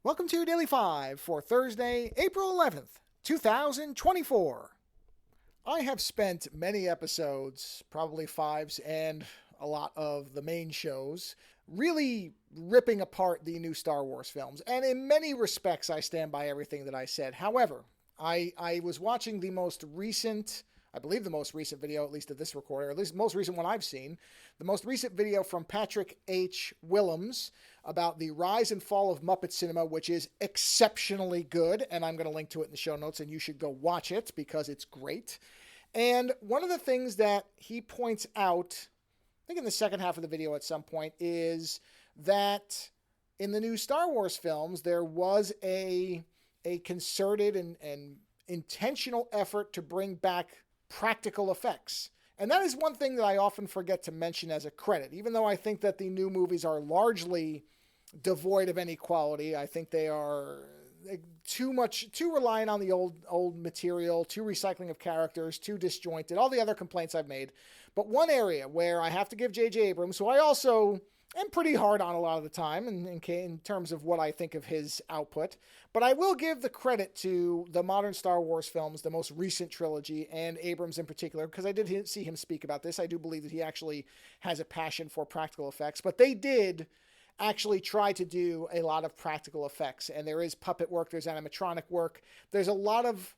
Welcome to your Daily 5 for Thursday, April 11th, 2024. I have spent many episodes, probably fives and a lot of the main shows, really ripping apart the new Star Wars films. And in many respects, I stand by everything that I said. However, I was watching the most recent, I believe the most recent video, at least of this recorder, at least the most recent one I've seen, the most recent video from Patrick H Willems about the rise and fall of Muppet Cinema, which is exceptionally good, and I'm going to link to it in the show notes, and you should go watch it because it's great. And one of the things that he points out, I think in the second half of the video at some point, is that in the new Star Wars films, there was a concerted and intentional effort to bring back practical effects. And that is one thing that I often forget to mention as a credit. Even though I think that the new movies are largely devoid of any quality, I think they are too reliant on the old material, too recycling of characters, too disjointed, all the other complaints I've made. But one area where I have to give J.J. Abrams, who I also am pretty hard on a lot of the time in terms of what I think of his output, but I will give the credit to the modern Star Wars films, the most recent trilogy, and Abrams in particular, because I did see him speak about this. I do believe that he actually has a passion for practical effects, but they did actually try to do a lot of practical effects, and there is puppet work, there's animatronic work, there's a lot of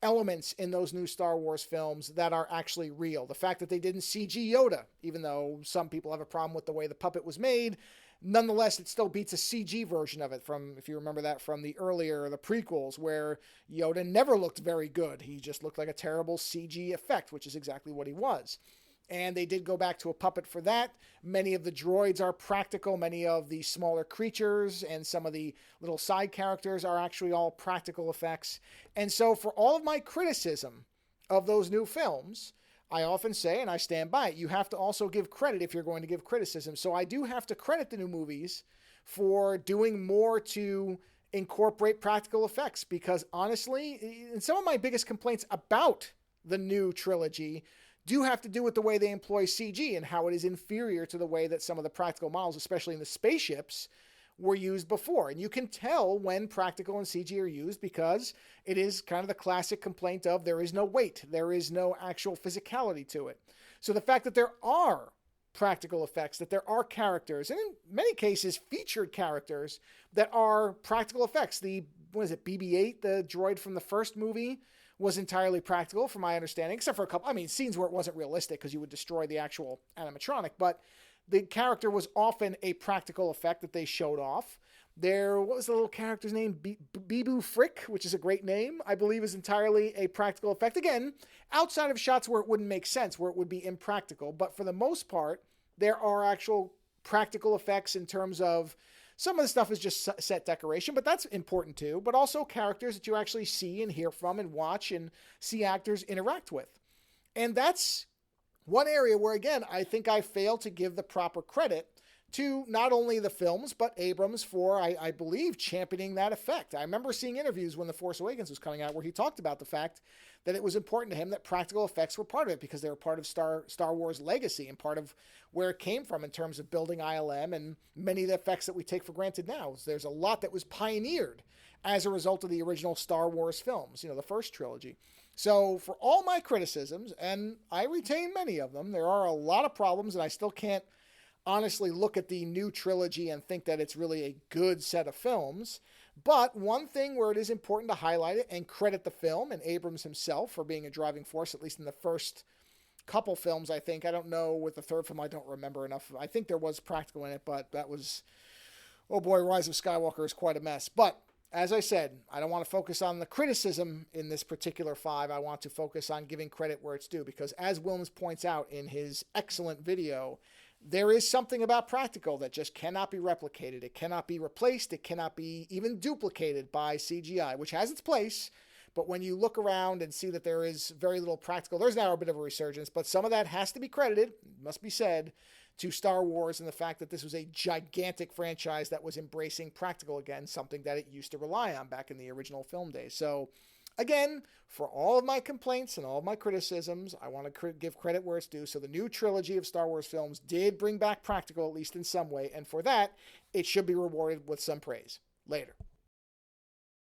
elements in those new Star Wars films that are actually real. The fact that they didn't CG Yoda, even though some people have a problem with the way the puppet was made, nonetheless, it still beats a CG version of it from, if you remember that from the prequels, where Yoda never looked very good. He just looked like a terrible CG effect, which is exactly what he was. And they did go back to a puppet for that. Many of the droids are practical. Many of the smaller creatures and some of the little side characters are actually all practical effects. And so for all of my criticism of those new films, I often say, and I stand by it, you have to also give credit if you're going to give criticism. So I do have to credit the new movies for doing more to incorporate practical effects, because honestly, and some of my biggest complaints about the new trilogy do have to do with the way they employ CG and how it is inferior to the way that some of the practical models, especially in the spaceships, were used before. And you can tell when practical and CG are used because it is kind of the classic complaint of there is no weight, there is no actual physicality to it. So the fact that there are practical effects, that there are characters, and in many cases featured characters that are practical effects. BB-8, the droid from the first movie, was entirely practical from my understanding, except for a couple, scenes where it wasn't realistic because you would destroy the actual animatronic, but the character was often a practical effect that they showed off. What was the little character's name? Bibu Frick, which is a great name, I believe is entirely a practical effect. Again, outside of shots where it wouldn't make sense, where it would be impractical, but for the most part, there are actual practical effects in terms of some of the stuff is just set decoration, but that's important too. But also characters that you actually see and hear from and watch and see actors interact with. And that's one area where, again, I think I failed to give the proper credit to not only the films, but Abrams for, I believe, championing that effect. I remember seeing interviews when The Force Awakens was coming out where he talked about the fact that it was important to him that practical effects were part of it because they were part of Star Wars legacy and part of where it came from in terms of building ILM and many of the effects that we take for granted now. There's a lot that was pioneered as a result of the original Star Wars films, the first trilogy. So for all my criticisms, and I retain many of them, there are a lot of problems, and I still can't honestly look at the new trilogy and think that it's really a good set of films. But one thing where it is important to highlight it and credit the film and Abrams himself for being a driving force, at least in the first couple films, I think. I don't know with the third film, I don't remember enough. I think there was practical in it, but that was, oh boy, Rise of Skywalker is quite a mess. But as I said, I don't want to focus on the criticism in this particular 5. I want to focus on giving credit where it's due, because as Willems points out in his excellent video, there is something about practical that just cannot be replicated. It cannot be replaced. It cannot be even duplicated by CGI, which has its place. But when you look around and see that there is very little practical, there's now a bit of a resurgence, but some of that has to be credited, must be said, to Star Wars and the fact that this was a gigantic franchise that was embracing practical again, something that it used to rely on back in the original film days. So again, for all of my complaints and all of my criticisms, I want to give credit where it's due. So the new trilogy of Star Wars films did bring back practical, at least in some way, and for that, it should be rewarded with some praise. Later.